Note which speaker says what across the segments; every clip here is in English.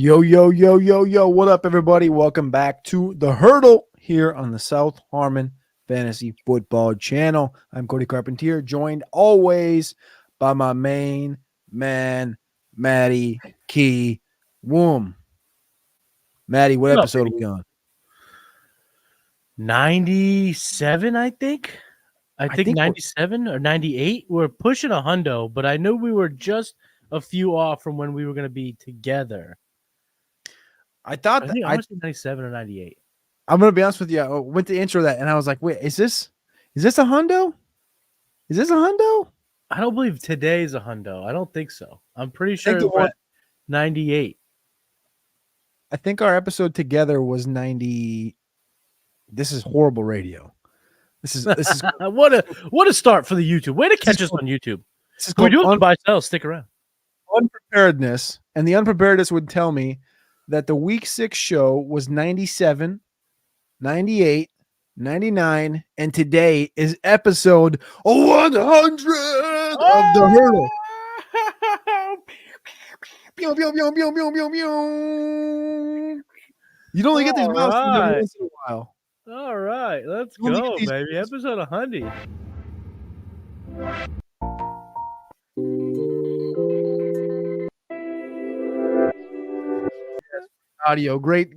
Speaker 1: Yo, yo, yo, yo, yo. What up, everybody? Welcome back to The Hurdle here on the South Harmon Fantasy Football channel. I'm Cody Carpentier, joined always by my main man, Matty Kiwoom. Matty, what
Speaker 2: What up,
Speaker 1: episode are
Speaker 2: baby?
Speaker 1: we on?
Speaker 2: 97, I think. I think
Speaker 1: think we're-
Speaker 2: 97 or 98. We're pushing a hundo, but I knew we were just a few off from when we were going to be together.
Speaker 1: I thought
Speaker 2: I
Speaker 1: that
Speaker 2: think I want to say 97 or 98.
Speaker 1: I'm gonna be honest with you. I went to intro that and I was like, wait, is this a hundo? Is this a hundo?
Speaker 2: I don't believe today's a hundo. I don't think so. I'm pretty
Speaker 1: I think
Speaker 2: sure
Speaker 1: the
Speaker 2: we're
Speaker 1: one
Speaker 2: at 98.
Speaker 1: I think our episode together was 90. This is horrible radio. This is
Speaker 2: What a start for the YouTube. Way to catch us on YouTube.
Speaker 1: this is
Speaker 2: We're
Speaker 1: called
Speaker 2: doing the buy sell. Stick around.
Speaker 1: unpreparedness, and the unpreparedness would tell me that the week 6 show was 97, 98, 99, and today is episode 100 of The Hurdle. Pew, pew, pew, pew, pew, pew, pew. You'd only get these milestones every once in a while.
Speaker 2: All right, let's
Speaker 1: You only
Speaker 2: go,
Speaker 1: get these-
Speaker 2: baby. Episode 100.
Speaker 1: Audio, great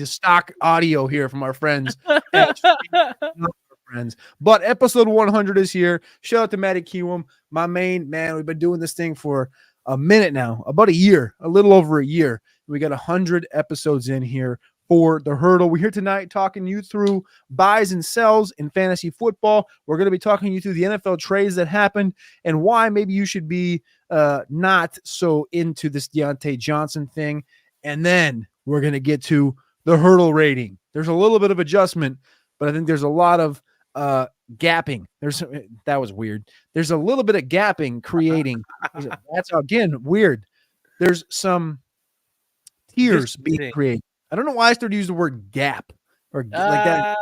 Speaker 1: stock audio here from our friends. Friends. But episode 100 is here. Shout out to Matty Kiwoom, my main man. We've been doing this thing for a minute now, about a year, a little over a year. We got 100 episodes in here for The Hurdle. We're here tonight talking you through buys and sells in fantasy football. We're going to be talking you through the NFL trades that happened and why maybe you should be not so into this Deontay Johnson thing. And then we're going to get to the hurdle rating. There's a little bit of adjustment, but I think there's a lot of gapping. That was weird. There's a little bit of gapping creating. That's again weird. There's some tiers being created. I don't know why I started to use the word gap or like that.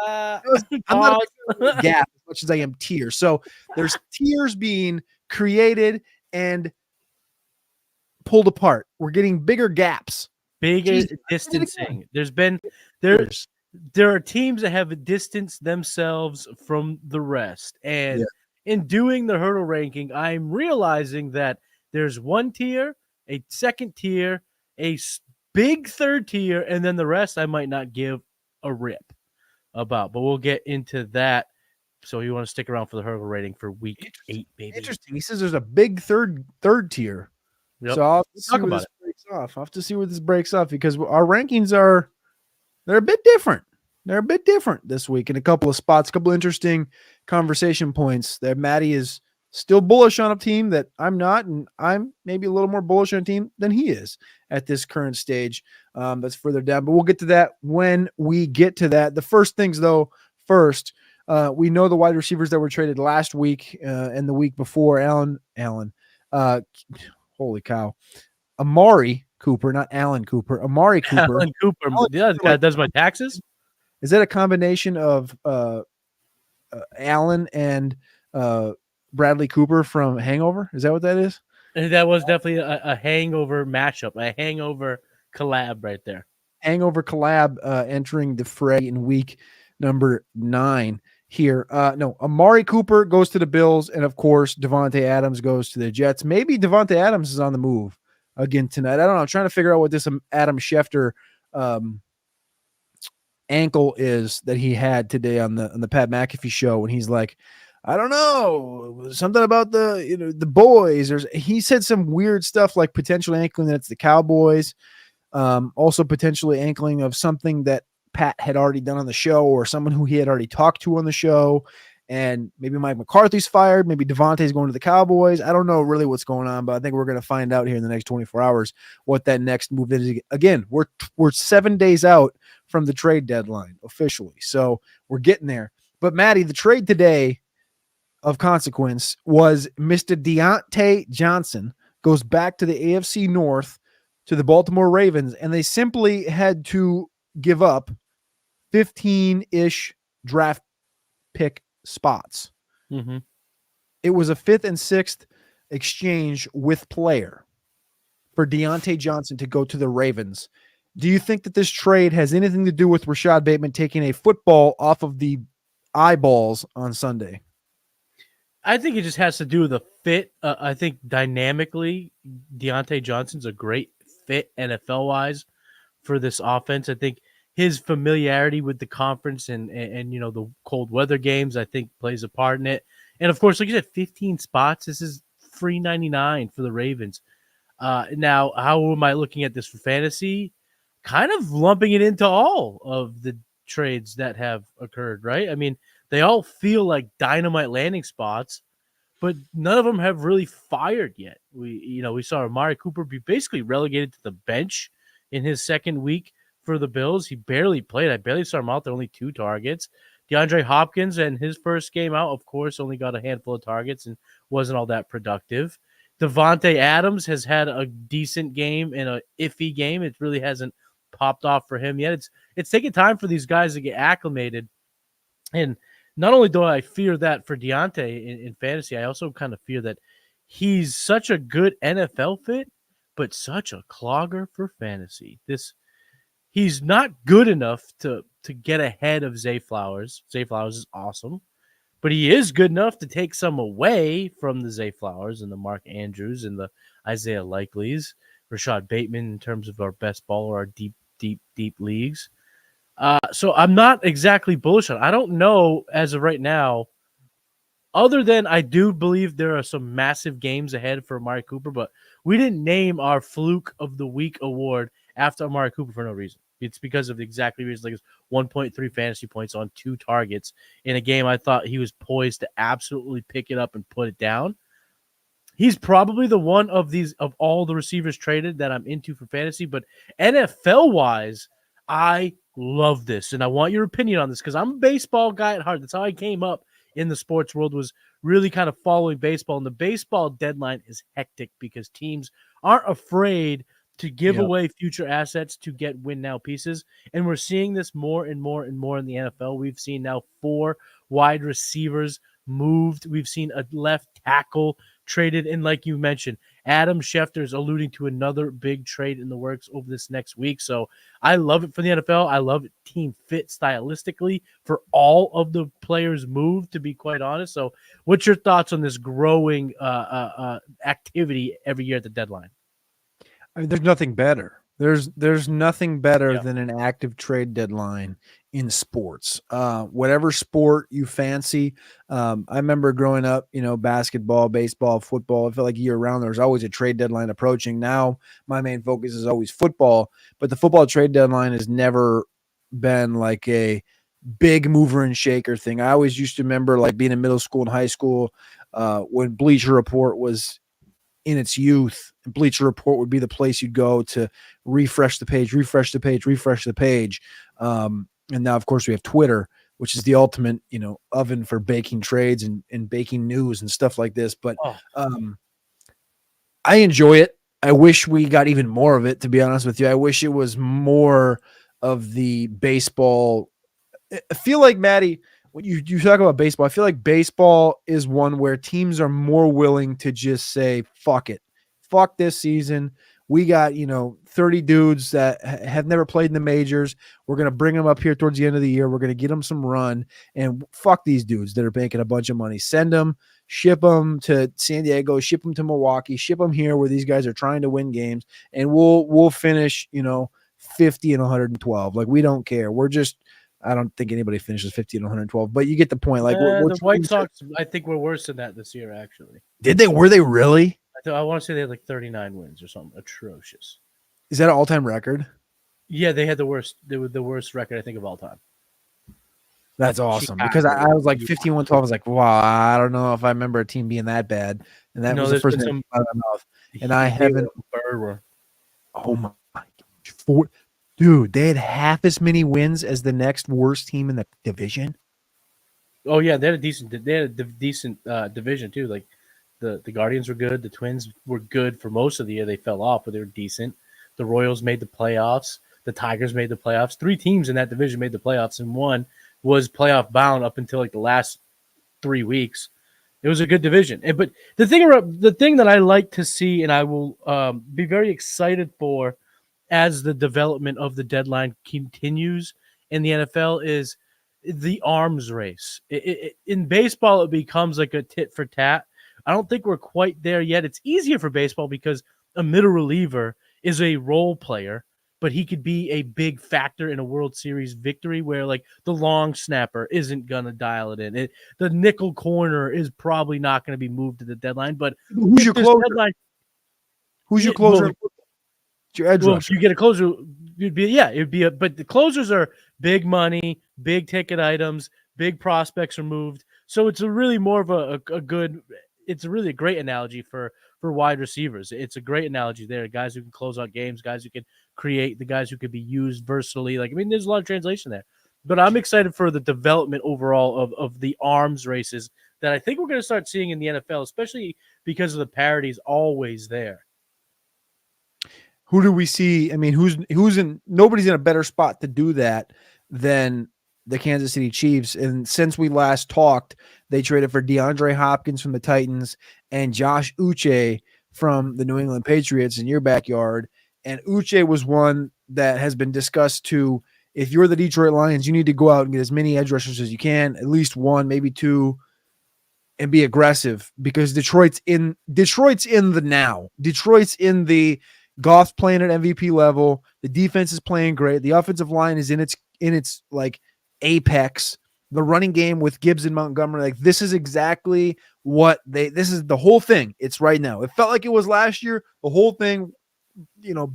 Speaker 1: I'm not a gap as much as I am tier. So there's tiers being created and pulled apart. We're getting bigger gaps.
Speaker 2: Bigger distancing. There are teams that have distanced themselves from the rest. And in doing the hurdle ranking, I'm realizing that there's one tier, a second tier, a big third tier, and then the rest I might not give a rip about. But we'll get into that. So you want to stick around for the hurdle rating for week 8, baby.
Speaker 1: Interesting. He says there's a big third tier.
Speaker 2: Yep.
Speaker 1: So I'll have to see where this breaks off. I'll have to see where this breaks off because our rankings they're a bit different. They're a bit different this week in a couple of spots, a couple of interesting conversation points that Matty is still bullish on a team that I'm not, and I'm maybe a little more bullish on a team than he is at this current stage. That's further down, but we'll get to that when we get to that. The first things though, we know the wide receivers that were traded last week and the week before. Holy cow. Amari Cooper, not Alan Cooper. Amari Cooper.
Speaker 2: Alan Cooper. Yeah, the guy does my taxes.
Speaker 1: Is that a combination of Alan and Bradley Cooper from Hangover? Is that what that is?
Speaker 2: That was definitely a hangover matchup, a hangover collab right there.
Speaker 1: Hangover collab entering the fray in week number 9 here. No, Amari Cooper goes to the Bills, and of course, Devontae Adams goes to the Jets. Maybe Devontae Adams is on the move again tonight. I don't know. I'm trying to figure out what this Adam Schefter ankle is that he had today on the Pat McAfee show when he's like, I don't know, something about the boys. He said some weird stuff like potentially ankling that it's the Cowboys, also potentially ankling of something that Pat had already done on the show or someone who he had already talked to on the show. And maybe Mike McCarthy's fired. Maybe Devontae's going to the Cowboys. I don't know really what's going on, but I think we're going to find out here in the next 24 hours what that next move is. Again, we're 7 days out from the trade deadline officially. So we're getting there. But Matty, the trade today of consequence was Mr. Deontay Johnson goes back to the AFC North to the Baltimore Ravens, and they simply had to give up 15-ish draft pick spots. It was a 5th and 6th exchange with player. for Deontay Johnson to go to the Ravens. Do you think that this trade has anything to do with Rashad Bateman taking a football off of the eyeballs on Sunday?
Speaker 2: I think it just has to do with the fit. I think dynamically, Deontay Johnson's a great fit NFL-wise for this offense. I think his familiarity with the conference and the cold weather games, I think, plays a part in it. And, of course, like you said, 15 spots. This is free 99 for the Ravens. Now, how am I looking at this for fantasy? Kind of lumping it into all of the trades that have occurred, right? I mean, they all feel like dynamite landing spots, but none of them have really fired yet. We saw Amari Cooper be basically relegated to the bench in his second week for the Bills. He barely played. I barely saw him out there, only 2 targets. DeAndre Hopkins and his first game out, of course, only got a handful of targets and wasn't all that productive. Devontae Adams has had a decent game and an iffy game. It really hasn't popped off for him yet. It's taking time for these guys to get acclimated. And not only do I fear that for Deontay in fantasy, I also kind of fear that he's such a good NFL fit, but such a clogger for fantasy. He's not good enough to get ahead of Zay Flowers. Zay Flowers is awesome, but he is good enough to take some away from the Zay Flowers and the Mark Andrews and the Isaiah Likeleys, Rashad Bateman in terms of our best ball or our deep leagues. So I'm not exactly bullish on it. I don't know as of right now, other than I do believe there are some massive games ahead for Amari Cooper, but we didn't name our Fluke of the Week award after Amari Cooper for no reason. It's because of exactly reasons like 1.3 fantasy points on 2 targets in a game I thought he was poised to absolutely pick it up and put it down. He's probably the one of all the receivers traded that I'm into for fantasy, but NFL-wise, I love this, and I want your opinion on this because I'm a baseball guy at heart. That's how I came up in the sports world, was really kind of following baseball, and the baseball deadline is hectic because teams aren't afraid to give away future assets to get win-now pieces, and we're seeing this more and more and more in the NFL. We've seen now 4 wide receivers moved. We've seen a left tackle traded, and like you mentioned, Adam Schefter's alluding to another big trade in the works over this next week. So I love it for the NFL. I love it team fit stylistically for all of the players moved, to be quite honest. So what's your thoughts on this growing activity every year at the deadline?
Speaker 1: I mean, there's nothing better. There's nothing better than an active trade deadline in sports. Whatever sport you fancy. I remember growing up, basketball, baseball, football. I felt like year round there was always a trade deadline approaching. Now my main focus is always football, but the football trade deadline has never been like a big mover and shaker thing. I always used to remember like being in middle school and high school when Bleacher Report was in its youth. Bleacher Report would be the place you'd go to refresh the page. And now, of course, we have Twitter, which is the ultimate, oven for baking trades and baking news and stuff like this. But I enjoy it. I wish we got even more of it, to be honest with you. I wish it was more of the baseball. I feel like, Matty, when you talk about baseball, I feel like baseball is one where teams are more willing to just say, fuck it. Fuck this season. We got, 30 dudes that have never played in the majors. We're going to bring them up here towards the end of the year. We're going to get them some run, and fuck these dudes that are making a bunch of money. Send them, ship them to San Diego, ship them to Milwaukee, ship them here where these guys are trying to win games, and we'll finish, 50 and 112. Like, we don't care. I don't think anybody finishes 50 and 112, but you get the point. Like
Speaker 2: the White Sox, I think, were worse than that this year, actually.
Speaker 1: Did they? Were they really?
Speaker 2: I want to say they had like 39 wins or something atrocious.
Speaker 1: Is that an all-time record?
Speaker 2: Yeah, they had the worst. They were the worst record, I think, of all time.
Speaker 1: That's awesome. Because I was like 51-12. I was like, wow, I don't know if I remember a team being that bad. And that was the first thing out of my mouth. And I haven't. Oh my gosh. Dude, they had half as many wins as the next worst team in the division.
Speaker 2: Oh yeah, they had a decent division too. Like the Guardians were good, the Twins were good for most of the year. They fell off, but they were decent. The Royals made the playoffs. The Tigers made the playoffs. 3 teams in that division made the playoffs, and one was playoff bound up until like the last 3 weeks. It was a good division. But the thing that I like to see, and I will be very excited for as the development of the deadline continues in the NFL, is the arms race. In baseball, it becomes like a tit for tat. I don't think we're quite there yet. It's easier for baseball because a middle reliever is a role player, but he could be a big factor in a World Series victory where like the long snapper isn't going to dial it in. The nickel corner is probably not going to be moved to the deadline, but
Speaker 1: who's your closer? Who's your closer?
Speaker 2: Well,
Speaker 1: it's your edge rusher.
Speaker 2: If you get a closer, but the closers are big money, big ticket items, big prospects are moved. So it's really more of a good, it's really a great analogy for wide receivers. It's a great analogy there. Guys who can close out games, guys who can create, the guys who could be used versatily. Like, I mean, there's a lot of translation there. But I'm excited for the development overall of the arms races that I think we're going to start seeing in the NFL, especially because of the parity's always there.
Speaker 1: Who do we see? I mean, nobody's in a better spot to do that than the Kansas City Chiefs. And since we last talked, they traded for DeAndre Hopkins from the Titans and Josh Uche from the New England Patriots in your backyard. And Uche was one that has been discussed too. If you're the Detroit Lions, you need to go out and get as many edge rushers as you can, at least one, maybe two, and be aggressive because Detroit's in the now. Detroit's in the Goff's playing at MVP level. The defense is playing great. The offensive line is in its like apex. The running game with Gibbs and Montgomery, like this is exactly what this is the whole thing. It's right now. It felt like it was last year. The whole thing,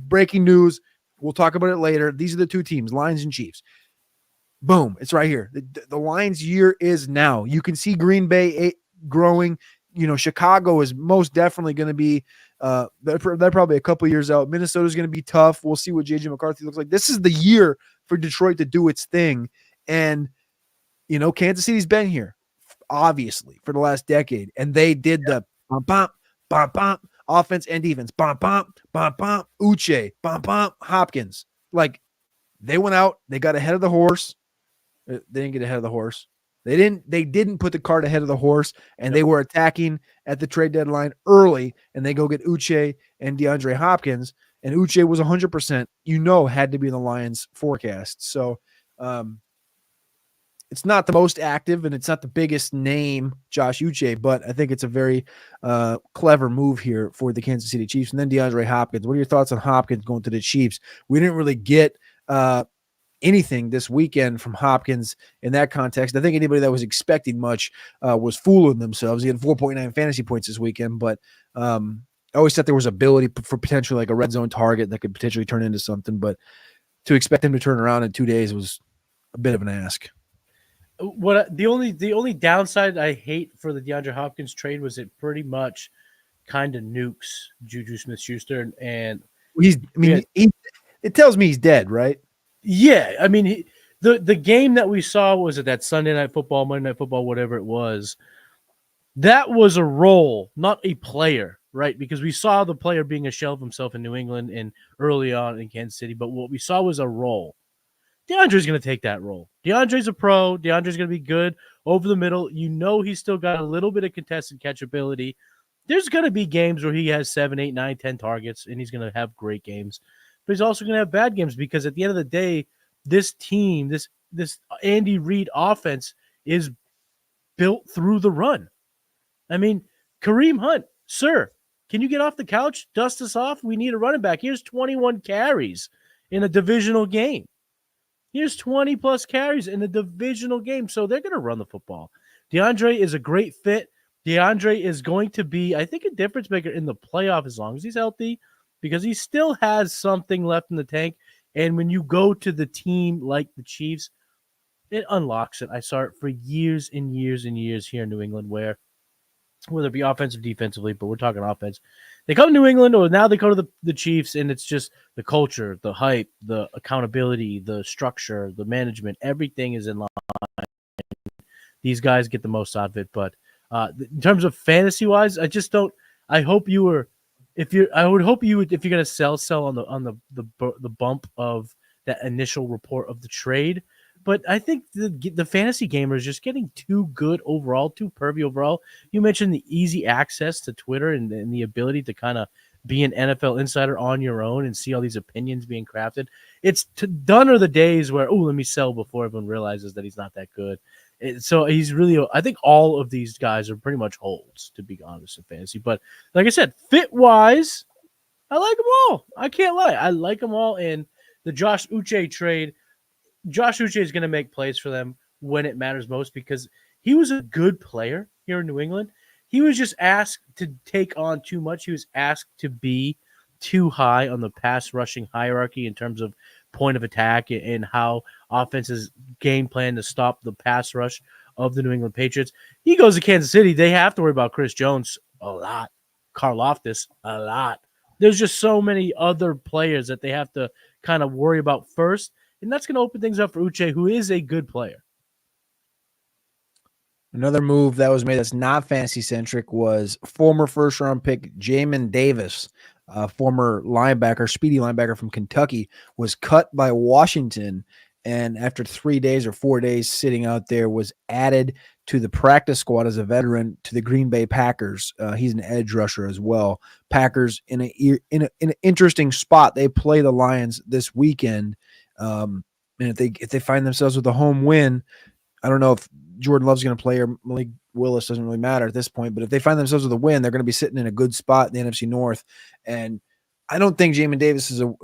Speaker 1: breaking news. We'll talk about it later. These are the two teams, Lions and Chiefs. Boom. It's right here. The Lions' year is now. You can see Green Bay growing. Chicago is most definitely going to be they're probably a couple years out. Minnesota's going to be tough. We'll see what J.J. McCarthy looks like. This is the year for Detroit to do its thing. And, Kansas City's been here, obviously, for the last decade. And they did the bump, offense and defense. Bump, Uche, bump, Hopkins. Like, they went out. They got ahead of the horse. They didn't get ahead of the horse. They didn't put the cart ahead of the horse, and they were attacking at the trade deadline early, and they go get Uche and DeAndre Hopkins, and Uche was 100%, had to be in the Lions forecast. So it's not the most active, and it's not the biggest name, Josh Uche, but I think it's a very clever move here for the Kansas City Chiefs. And then DeAndre Hopkins. What are your thoughts on Hopkins going to the Chiefs? We didn't really get anything this weekend from Hopkins in that context. I think anybody that was expecting much was fooling themselves. He had 4.9 fantasy points this weekend, but I always thought there was ability for potentially like a red zone target that could potentially turn into something, but to expect him to turn around in 2 days was a bit of an ask.
Speaker 2: The only downside I hate for the DeAndre Hopkins trade was it pretty much kind of nukes Juju Smith-Schuster and
Speaker 1: it tells me he's dead, right?
Speaker 2: Yeah, I mean, the game that we saw was that Sunday Night Football, Monday Night Football, whatever it was. That was a role, not a player, right? Because we saw the player being a shell of himself in New England and early on in Kansas City, but what we saw was a role. DeAndre's going to take that role. DeAndre's a pro. DeAndre's going to be good over the middle. He's still got a little bit of contested catchability. There's going to be games where he has 7, 8, 9, 10 targets, and he's going to have great games. But he's also going to have bad games because at the end of the day, this team, this Andy Reid offense is built through the run. I mean, Kareem Hunt, sir, can you get off the couch, dust us off? We need a running back. Here's 21 carries in a divisional game. Here's 20-plus carries in a divisional game. So they're going to run the football. DeAndre is a great fit. DeAndre is going to be, I think, a difference maker in the playoff as long as he's healthy because he still has something left in the tank. And when you go to the team like the Chiefs, it unlocks it. I saw it for years and years and years here in New England whether it be offensive, defensively, but we're talking offense. They come to New England or now they go to the Chiefs, and it's just the culture, the hype, the accountability, the structure, the management, everything is in line. These guys get the most out of it. But in terms of fantasy-wise, I just don't – I hope you were – if you're going to sell on the bump of that initial report of the trade. But I think the fantasy gamer is just getting too good overall, too pervy overall. You mentioned the easy access to Twitter and the ability to kind of be an NFL insider on your own and see all these opinions being crafted. Done are the days where, let me sell before everyone realizes that he's not that good. So he's really, I think all of these guys are pretty much holds, to be honest, in fantasy. But like I said, fit-wise, I like them all. I can't lie. I like them all. And the Josh Uche trade, Josh Uche is going to make plays for them when it matters most because he was a good player here in New England. He was just asked to take on too much. He was asked to be too high on the pass rushing hierarchy in terms of point of attack and how offenses game plan to stop the pass rush of the New England Patriots. He goes to Kansas City. They have to worry about Chris Jones a lot, Karlaftis a lot. There's just so many other players that they have to kind of worry about first. And that's going to open things up for Uche, who is a good player.
Speaker 1: Another move that was made that's not fantasy-centric was former first-round pick Jamin Davis, former linebacker, speedy linebacker from Kentucky, was cut by Washington, and after 3 days or 4 days sitting out there, was added to the practice squad as a veteran to the Green Bay Packers. He's an edge rusher as well. Packers in an interesting spot. They play the Lions this weekend, and if they find themselves with a home win, I don't know if Jordan Love's going to play or Malik Willis, doesn't really matter at this point. But if they find themselves with a win, they're going to be sitting in a good spot in the NFC North. And I don't think Jamin Davis is a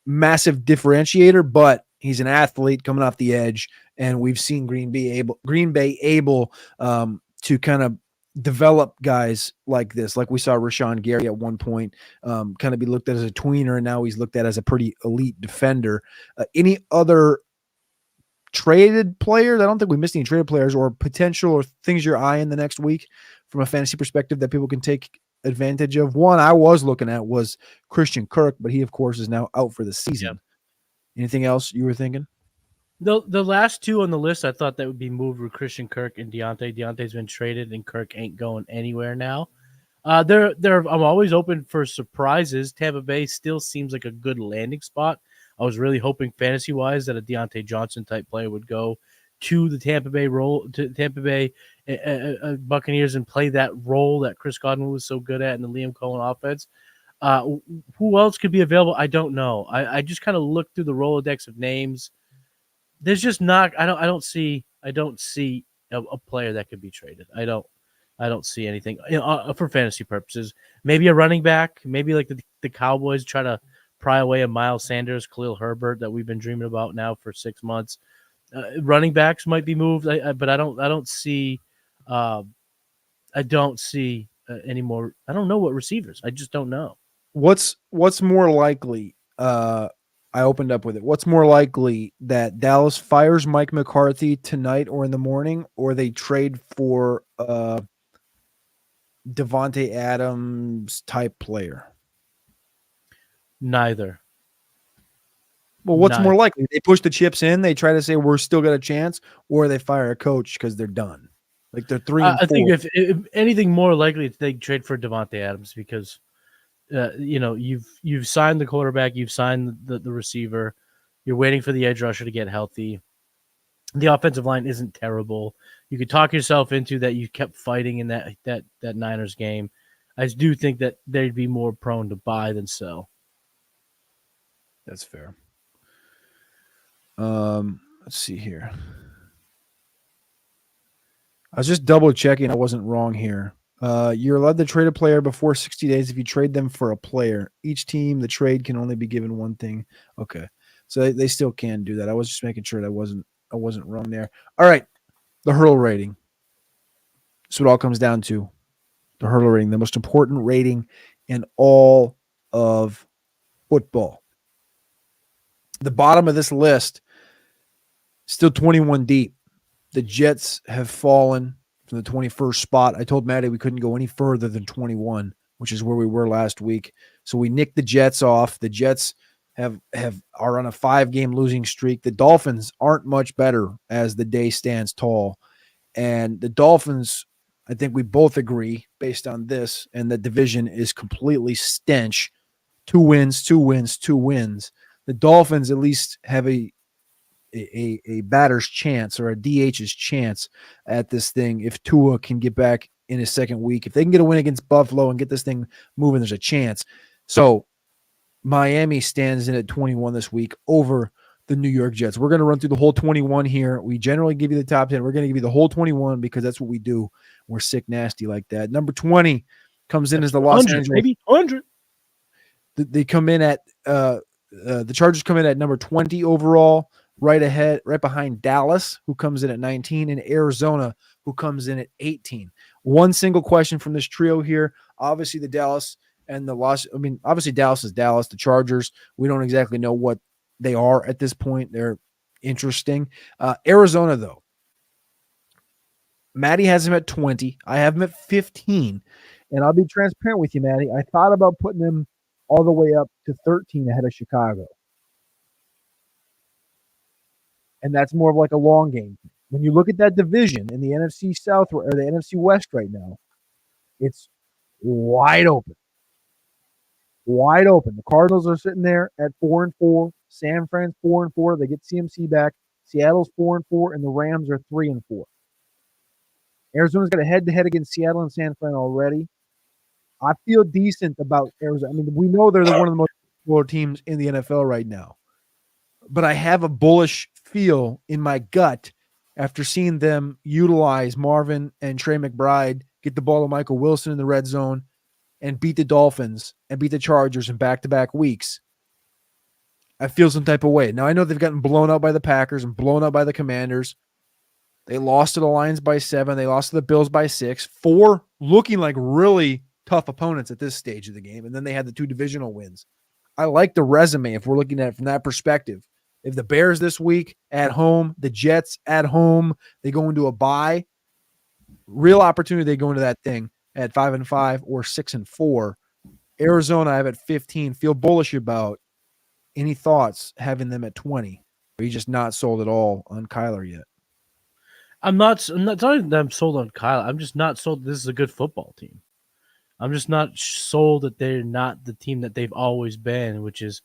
Speaker 1: massive differentiator, but he's an athlete coming off the edge. And we've seen Green Bay able to kind of develop guys like this. Like we saw Rashawn Gary at one point kind of be looked at as a tweener, and now he's looked at as a pretty elite defender. Any other traded players? I don't think we missed any traded players or potential or things you're eyeing the next week from a fantasy perspective that people can take advantage of. One I was looking at was Christian Kirk, but he, of course, is now out for the season. Yep. Anything else you were thinking?
Speaker 2: The last two on the list I thought that would be moved were Christian Kirk and Deontay. Deontay's been traded, and Kirk ain't going anywhere now. I'm always open for surprises. Tampa Bay still seems like a good landing spot. I was really hoping fantasy-wise that a Deontay Johnson-type player would go to the Tampa Bay Buccaneers and play that role that Chris Godwin was so good at in the Liam Cohen offense. Who else could be available? I don't know. I just kind of looked through the Rolodex of names. There's just not. I don't see a player that could be traded. I don't see anything for fantasy purposes. Maybe a running back. Maybe like the Cowboys try to pry away a Miles Sanders, Khalil Herbert that we've been dreaming about now for 6 months. Running backs might be moved, but I don't see any more. I don't know what receivers. I just don't know.
Speaker 1: What's more likely? I opened up with it. What's more likely, that Dallas fires Mike McCarthy tonight or in the morning, or they trade for Devontae Adams type player?
Speaker 2: Neither.
Speaker 1: Well, what's more likely? They push the chips in, they try to say we're still got a chance, or they fire a coach because they're done. Like they're 3 and 4.
Speaker 2: I think if anything more likely, they trade for Devontae Adams because you've signed the quarterback, you've signed the receiver, you're waiting for the edge rusher to get healthy. The offensive line isn't terrible. You could talk yourself into that. You kept fighting in that Niners game. I do think that they'd be more prone to buy than sell.
Speaker 1: That's fair. Let's see here. I was just double checking. I wasn't wrong here. You're allowed to trade a player before 60 days if you trade them for a player. Each team, the trade can only be given one thing. Okay. So they still can do that. I was just making sure that I wasn't wrong there. All right. The hurdle rating. That's what it all comes down to. The hurdle rating, the most important rating in all of football. The bottom of this list, still 21 deep. The Jets have fallen from the 21st spot. I told Matty we couldn't go any further than 21, which is where we were last week. So we nicked the Jets off. The Jets are on a 5-game losing streak. The Dolphins aren't much better as the day stands tall. And the Dolphins, I think we both agree based on this, and the division is completely stench. 2 wins, 2 wins, 2 wins. The Dolphins at least have a a batter's chance or a DH's chance at this thing if Tua can get back in his second week. If they can get a win against Buffalo and get this thing moving, there's a chance. So Miami stands in at 21 this week over the New York Jets. We're going to run through the whole 21 here. We generally give you the top 10. We're going to give you the whole 21 because that's what we do. We're sick nasty like that. Number 20 comes in as the Los Angeles.
Speaker 2: Maybe 100.
Speaker 1: They come in at the Chargers come in at number 20 overall, right behind Dallas, who comes in at 19, and Arizona, who comes in at 18. One single question from this trio here. Obviously, the Dallas and the obviously Dallas is Dallas. The Chargers, we don't exactly know what they are at this point. They're interesting. Arizona, though. Matty has him at 20. I have him at 15. And I'll be transparent with you, Matty. I thought about putting them all the way up to 13 ahead of Chicago. And that's more of like a long game. When you look at that division in the NFC South or the NFC West right now, it's wide open. Wide open. The Cardinals are sitting there at 4-4. San Fran's 4-4. They get CMC back. Seattle's 4-4, and the Rams are 3-4. Arizona's got a head-to-head against Seattle and San Fran already. I feel decent about Arizona. I mean, we know they're one of the most popular teams in the NFL right now. But I have a bullish feel in my gut after seeing them utilize Marvin and Trey McBride, get the ball to Michael Wilson in the red zone, and beat the Dolphins and beat the Chargers in back-to-back weeks. I feel some type of way. Now, I know they've gotten blown out by the Packers and blown out by the Commanders. They lost to the Lions by 7. They lost to the Bills by 6. 4 looking like really tough opponents at this stage of the game. And then they had the 2 divisional wins. I like the resume if we're looking at it from that perspective. If the Bears this week at home, the Jets at home, they go into a bye, real opportunity they go into that thing at 5-5 or 6-4. Arizona, I have at 15. Feel bullish about. Any thoughts having them at 20? Or are you just not sold at all on Kyler yet?
Speaker 2: I'm not telling that I'm sold on Kyler. I'm just not sold this is a good football team. I'm just not sold that they're not the team that they've always been, which is,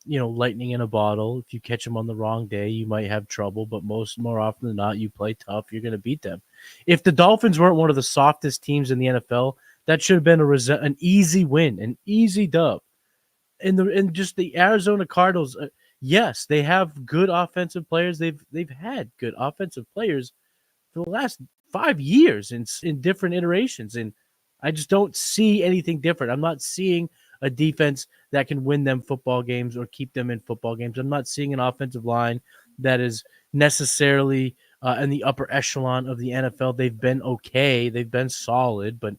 Speaker 2: lightning in a bottle. If you catch them on the wrong day, you might have trouble, but more often than not, you play tough, you're going to beat them. If the Dolphins weren't one of the softest teams in the NFL, that should have been an easy win, an easy dub. And just the Arizona Cardinals, yes, they have good offensive players. They've had good offensive players for the last 5 years in different iterations, and I just don't see anything different. I'm not seeing a defense that can win them football games or keep them in football games. I'm not seeing an offensive line that is necessarily in the upper echelon of the NFL. They've been okay. They've been solid. But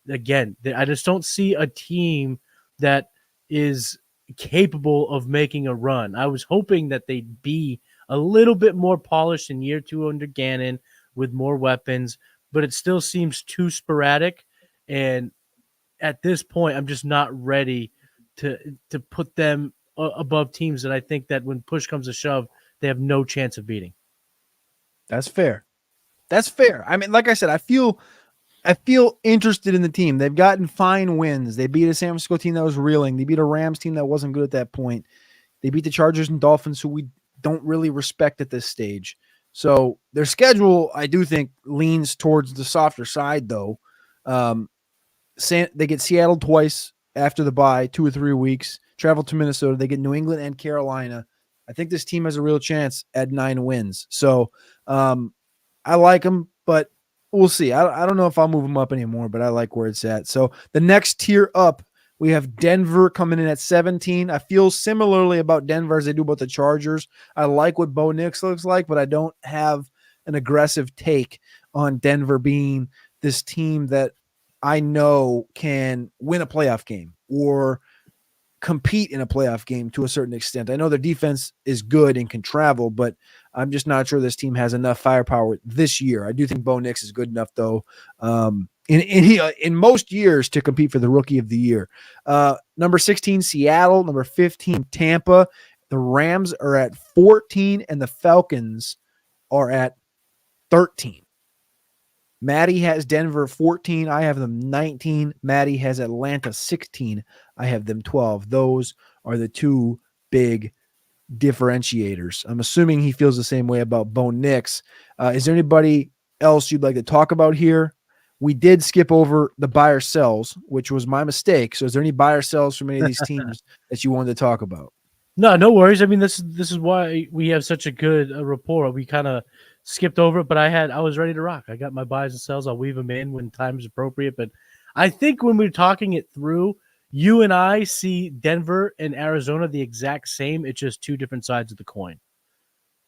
Speaker 2: again, I just don't see a team that is capable of making a run. I was hoping that they'd be a little bit more polished in year 2 under Gannon with more weapons, but it still seems too sporadic. And at this point, I'm just not ready to put them above teams that I think that when push comes to shove, they have no chance of beating.
Speaker 1: That's fair. That's fair. I mean, like I said, I feel interested in the team. They've gotten fine wins. They beat a San Francisco team that was reeling. They beat a Rams team that wasn't good at that point. They beat the Chargers and Dolphins, who we don't really respect at this stage. So their schedule, I do think, leans towards the softer side, though. They get Seattle twice after the bye, 2 or 3 weeks. Travel to Minnesota. They get New England and Carolina. I think this team has a real chance at 9 wins. So I like them, but we'll see. I don't know if I'll move them up anymore, but I like where it's at. So the next tier up, we have Denver coming in at 17. I feel similarly about Denver as I do about the Chargers. I like what Bo Nix looks like, but I don't have an aggressive take on Denver being this team that I know can win a playoff game or compete in a playoff game to a certain extent. I know their defense is good and can travel, but I'm just not sure this team has enough firepower this year. I do think Bo Nix is good enough, though, in most years to compete for the Rookie of the Year. Number 16, Seattle. Number 15, Tampa. The Rams are at 14, and the Falcons are at 13. Matty has Denver 14. I have them 19. Matty has Atlanta 16. I have them 12. Those are the 2 big differentiators. I'm assuming he feels the same way about Bo Nix. Is there anybody else you'd like to talk about here? We did skip over the buy or sells, which was my mistake. So is there any buy or sells from any of these teams that you wanted to talk about?
Speaker 2: No worries. I mean, this is why we have such a good rapport. We kind of skipped over it, but I was ready to rock. I got my buys and sells. I'll weave them in when time is appropriate. But I think when we're talking it through, you and I see Denver and Arizona the exact same. It's just two different sides of the coin.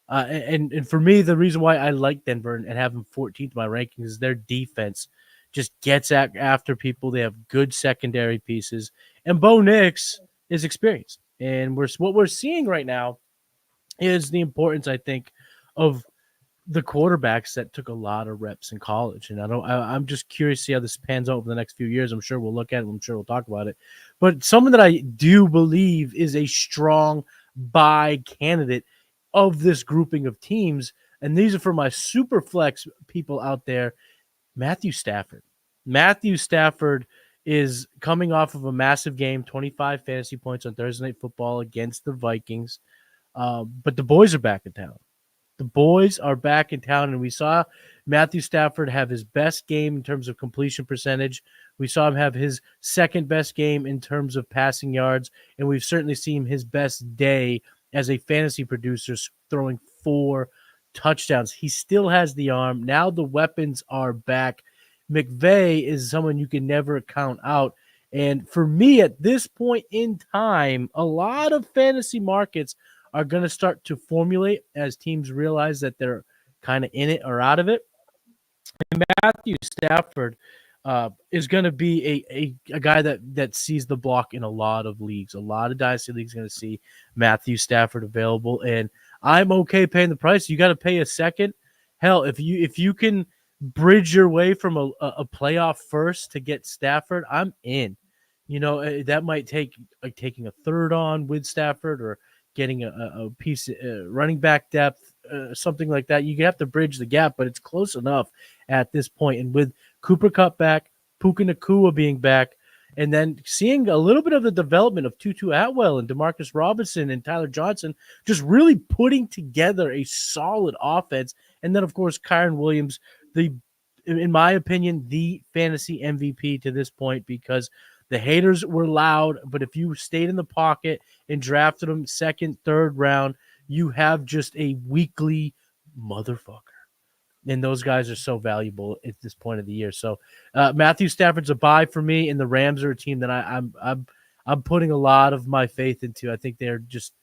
Speaker 2: And for me, the reason why I like Denver and have them 14th in my rankings is their defense just gets after people. They have good secondary pieces, and Bo Nix is experienced. And what we're seeing right now is the importance, I think, of the quarterbacks that took a lot of reps in college. And I'm just curious to see how this pans out over the next few years. I'm sure we'll look at it. I'm sure we'll talk about it. But someone that I do believe is a strong buy candidate of this grouping of teams, and these are for my super flex people out there, Matthew Stafford. Matthew Stafford is coming off of a massive game, 25 fantasy points on Thursday Night Football against the Vikings. But the boys are back in town. The boys are back in town, and we saw Matthew Stafford have his best game in terms of completion percentage. We saw him have his second best game in terms of passing yards, and we've certainly seen his best day as a fantasy producer, throwing 4 touchdowns. He still has the arm. Now the weapons are back. McVay is someone you can never count out. And for me, at this point in time, a lot of fantasy markets are going to start to formulate as teams realize that they're kind of in it or out of it. And Matthew Stafford is going to be a guy that sees the block in a lot of leagues. A lot of dynasty leagues are going to see Matthew Stafford available, and I'm okay paying the price. You got to pay a second. Hell, if you can bridge your way from a playoff first to get Stafford, I'm in. That might take like taking a third on with Stafford or getting a piece running back depth, something like that. You have to bridge the gap, but it's close enough at this point. And with Cooper Kupp back, Puka Nacua being back, and then seeing a little bit of the development of Tutu Atwell and Demarcus Robinson and Tyler Johnson, just really putting together a solid offense. And then, of course, Kyron Williams, in my opinion, the fantasy MVP to this point, because the haters were loud, but if you stayed in the pocket and drafted them second, third round, you have just a weekly motherfucker. And those guys are so valuable at this point of the year. So Matthew Stafford's a buy for me, and the Rams are a team that I'm putting a lot of my faith into. I think they're just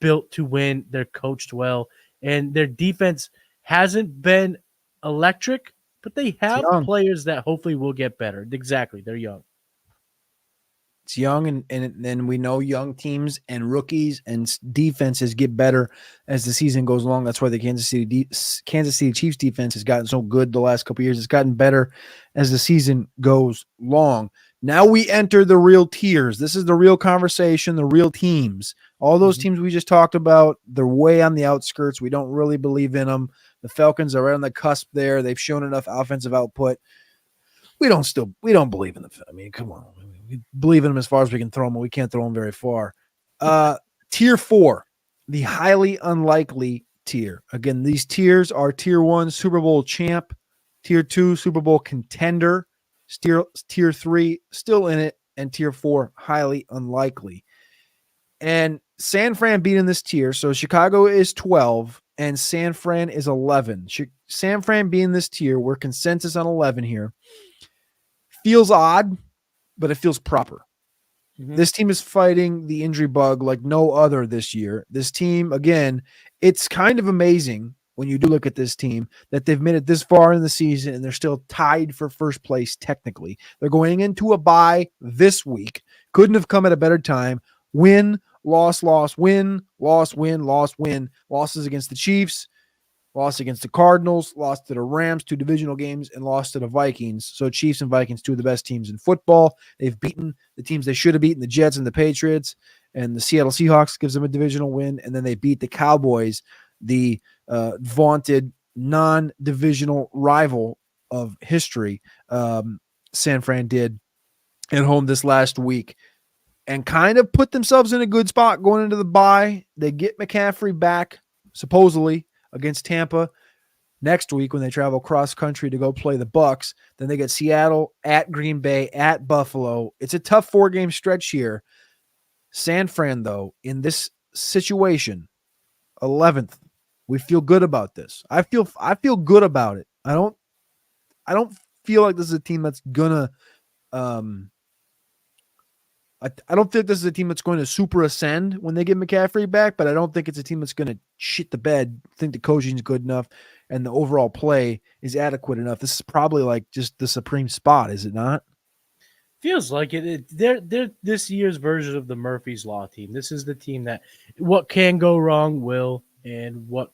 Speaker 2: built to win. They're coached well, and their defense hasn't been electric, but they have players that hopefully will get better. Exactly, they're young.
Speaker 1: It's young, and then we know young teams and rookies and defenses get better as the season goes along. That's why the Kansas City Chiefs defense has gotten so good the last couple of years. It's gotten better as the season goes long. Now we enter the real tiers. This is the real conversation, the real teams. All those teams we just talked about, they're way on the outskirts. We don't really believe in them. The Falcons are right on the cusp there. They've shown enough offensive output. We don't believe in them. I mean, come on. We believe in them as far as we can throw them, but we can't throw them very far. Tier 4, the highly unlikely tier. Again, these tiers are Tier 1, Super Bowl champ, Tier 2, Super Bowl contender, Tier 3, still in it, and Tier 4, highly unlikely. And San Fran beat in this tier, so Chicago is 12, and San Fran is 11. San Fran being this tier, we're consensus on 11 here. Feels odd, but it feels proper. Mm-hmm. This team is fighting the injury bug like no other this year. This team, again, it's kind of amazing when you do look at this team that they've made it this far in the season and they're still tied for first place technically. They're going into a bye this week. Couldn't have come at a better time. Win, loss, win, loss, win, loss, win. Losses against the Chiefs, lost against the Cardinals, lost to the Rams, 2 divisional games, and lost to the Vikings. So Chiefs and Vikings, 2 of the best teams in football. They've beaten the teams they should have beaten, the Jets and the Patriots, and the Seattle Seahawks gives them a divisional win. And then they beat the Cowboys, the vaunted non-divisional rival of history. San Fran did at home this last week. and kind of put themselves in a good spot going into the bye. They get McCaffrey back, supposedly, against Tampa next week when they travel cross country to go play the Bucks. Then they get Seattle, at Green Bay, at Buffalo. It's a tough 4-game stretch here. San Fran, though, in this situation, 11th. We feel good about this. I feel good about it. I don't feel like this is a team that's gonna I don't think this is a team that's going to super ascend when they get McCaffrey back, but I don't think it's a team that's going to shit the bed. I think the coaching is good enough and the overall play is adequate enough. This is probably like just the supreme spot, is it not?
Speaker 2: Feels like it. They're this year's version of the Murphy's Law team. This is the team that what can go wrong will, and what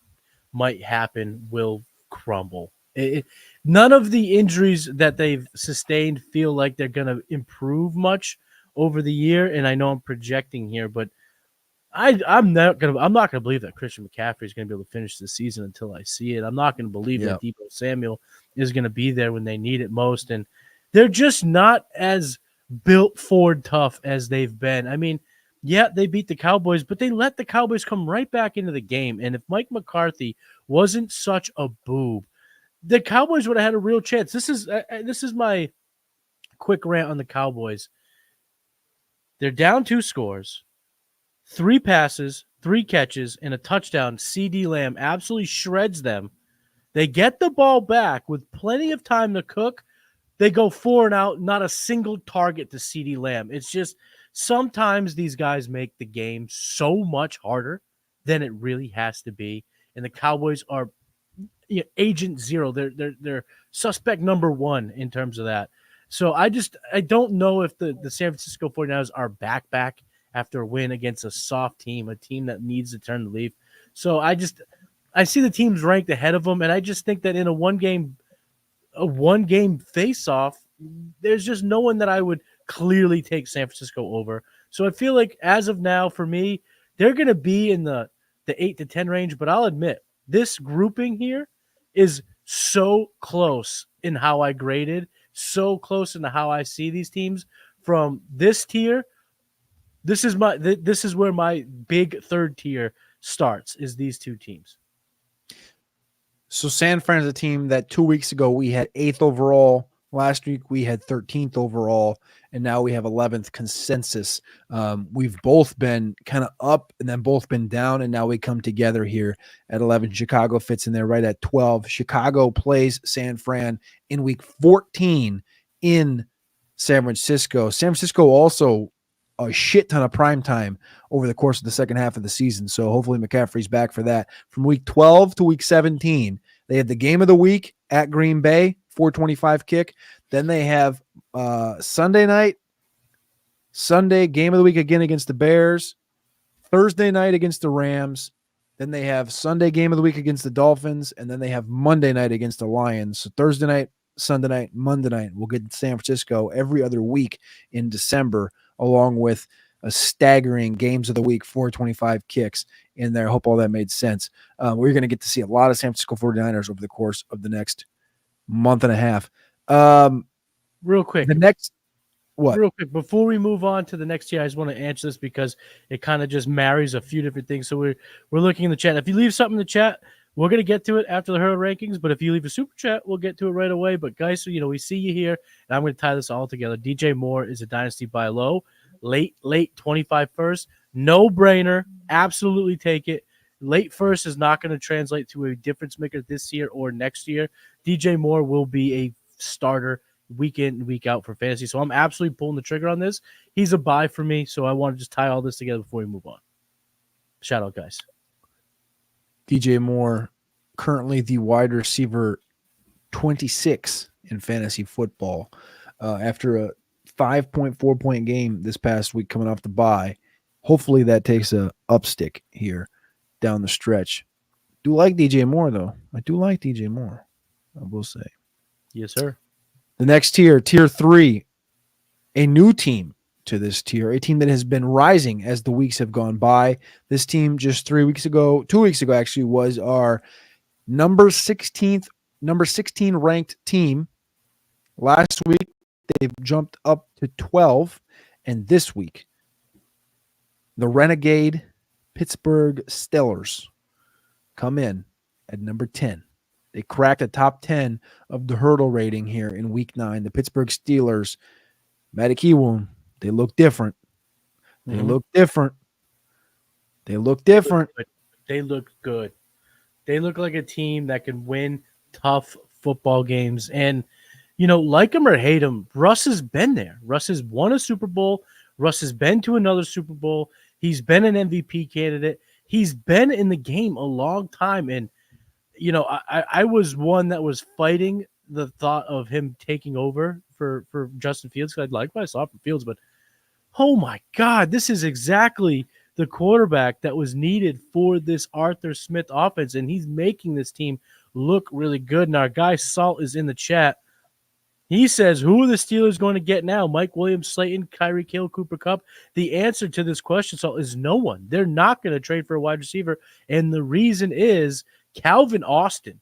Speaker 2: might happen will crumble. None of the injuries that they've sustained feel like they're going to improve much over the year. And I know I'm projecting here, but I'm not gonna believe that Christian McCaffrey is gonna be able to finish the season until I see it. I'm not gonna believe that Deebo Samuel is gonna be there when they need it most, and they're just not as built Ford tough as they've been. I mean, yeah, they beat the Cowboys, but they let the Cowboys come right back into the game. And if Mike McCarthy wasn't such a boob, the Cowboys would have had a real chance. This is my quick rant on the Cowboys. They're down 2 scores. 3 passes, 3 catches, and a touchdown. CeeDee Lamb absolutely shreds them. They get the ball back with plenty of time to cook. They go 4 and out, not a single target to CeeDee Lamb. It's just sometimes these guys make the game so much harder than it really has to be. And the Cowboys are agent zero. They're suspect number 1 in terms of that. So I don't know if the San Francisco 49ers are back after a win against a soft team, a team that needs to turn the leaf. So I see the teams ranked ahead of them, and I just think that in a one game face-off, there's just no one that I would clearly take San Francisco over. So I feel like as of now, for me, they're going to be in the 8 to 10 range, but I'll admit this grouping here is so close in how I graded, so close in how I see these teams from this tier. This is where my big third tier starts, is these 2 teams.
Speaker 1: So San Fran is a team that 2 weeks ago we had 8th overall. Last week we had 13th overall, and now we have 11th consensus. We've both been kind of up and then both been down, and now we come together here at 11. Chicago fits in there right at 12. Chicago plays San Fran in week 14 in San Francisco. San Francisco also a shit ton of prime time over the course of the second half of the season. So hopefully McCaffrey's back for that. From week 12 to week 17, they have the game of the week at Green Bay, 4:25 kick. Then they have Sunday game of the week again against the Bears, Thursday night against the Rams. Then they have Sunday game of the week against the Dolphins, and then they have Monday night against the Lions. So Thursday night, Sunday night, Monday night. We'll get San Francisco every other week in December, along with a staggering games of the week, 4:25 kicks in there. I hope all that made sense. We're going to get to see a lot of San Francisco 49ers over the course of the next month and a half.
Speaker 2: Real quick. Real quick, before we move on to the next tier, I just want to answer this because it kind of just marries a few different things. So we're looking in the chat. If you leave something in the chat, we're going to get to it after the hurdle rankings, but if you leave a super chat, we'll get to it right away. But guys, so, we see you here, and I'm going to tie this all together. DJ Moore is a dynasty buy low, late 25 first, no brainer, absolutely take it. Late first is not going to translate to a difference maker this year or next year. DJ Moore will be a starter week in and week out for fantasy, so I'm absolutely pulling the trigger on this. He's a buy for me, so I want to just tie all this together before we move on. Shout out, guys.
Speaker 1: DJ Moore, currently the wide receiver 26 in fantasy football, after a 5.4 point game this past week coming off the bye. Hopefully that takes a upstick here down the stretch. Do like DJ Moore, though. I do like DJ Moore, I will say.
Speaker 2: Yes, sir.
Speaker 1: The next tier, tier 3, a new team to this tier, a team that has been rising as the weeks have gone by. This team just 2 weeks ago actually, was our number 16 ranked team. Last week, they've jumped up to 12, and this week The Renegade Pittsburgh Steelers come in at number 10. They cracked the top 10 of the hurdle rating here in week 9. The Pittsburgh Steelers, Matty Kiwoom, they look different. They look different. They look different.
Speaker 2: They look good. They look like a team that can win tough football games. And, like him or hate him, Russ has been there. Russ has won a Super Bowl. Russ has been to another Super Bowl. He's been an MVP candidate. He's been in the game a long time. And, I was one that was fighting the thought of him taking over for Justin Fields, because I'd like what I saw from Fields. But, oh, my God, this is exactly the quarterback that was needed for this Arthur Smith offense, and he's making this team look really good. And our guy Salt is in the chat. He says, who are the Steelers going to get now? Mike Williams, Slayton, Kyrie Kill, Cooper Kupp? The answer to this question, Salt, is no one. They're not going to trade for a wide receiver, and the reason is Calvin Austin.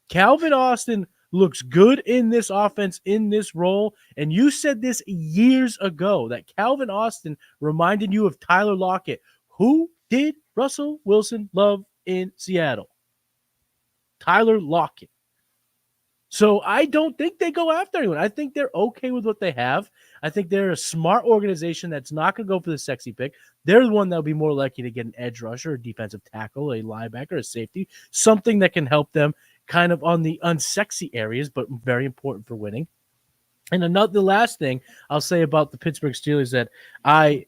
Speaker 2: Calvin Austin looks good in this offense, in this role, and you said this years ago, that Calvin Austin reminded you of Tyler Lockett. Who did Russell Wilson love in Seattle? Tyler Lockett. So I don't think they go after anyone. I think they're okay with what they have. I think they're a smart organization that's not going to go for the sexy pick. They're the one that will be more likely to get an edge rusher, a defensive tackle, a linebacker, a safety, something that can help them kind of on the unsexy areas, but very important for winning. And the last thing I'll say about the Pittsburgh Steelers that I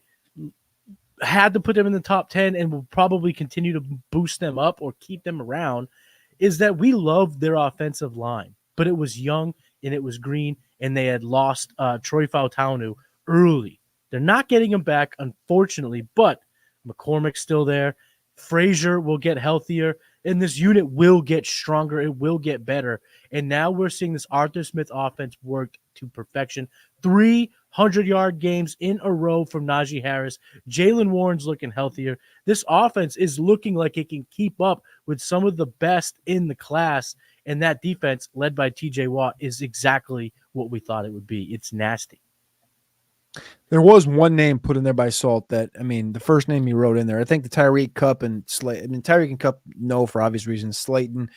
Speaker 2: had to put them in the top 10 and will probably continue to boost them up or keep them around is that we love their offensive line, but it was young and it was green, and they had lost Troy Fautanu early. They're not getting him back, unfortunately, but McCormick's still there. Frazier will get healthier, and this unit will get stronger. It will get better. And now we're seeing this Arthur Smith offense work to perfection. 300-yard games in a row from Najee Harris. Jalen Warren's looking healthier. This offense is looking like it can keep up with some of the best in the class, and that defense, led by TJ Watt, is exactly what we thought it would be. It's nasty.
Speaker 1: There was one name put in there by Salt that, the first name he wrote in there, I think the Tyreek Cup and Slayton. Tyreek and Cup, no, for obvious reasons. Slayton,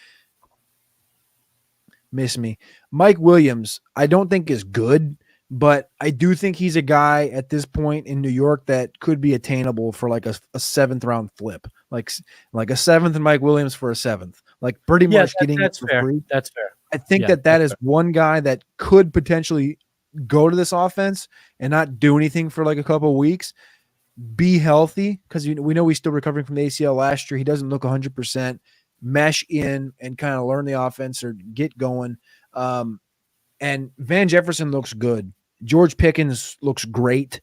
Speaker 1: miss me. Mike Williams, I don't think is good, but I do think he's a guy at this point in New York that could be attainable for like a seventh round flip, like a seventh and Mike Williams for a seventh, like pretty much getting it for free.
Speaker 2: That's fair.
Speaker 1: I think that is one guy that could potentially go to this offense and not do anything for like a couple of weeks, be healthy, because we know he's still recovering from the ACL last year. He doesn't look 100%, mesh in and kind of learn the offense or get going. And Van Jefferson looks good. George Pickens looks great.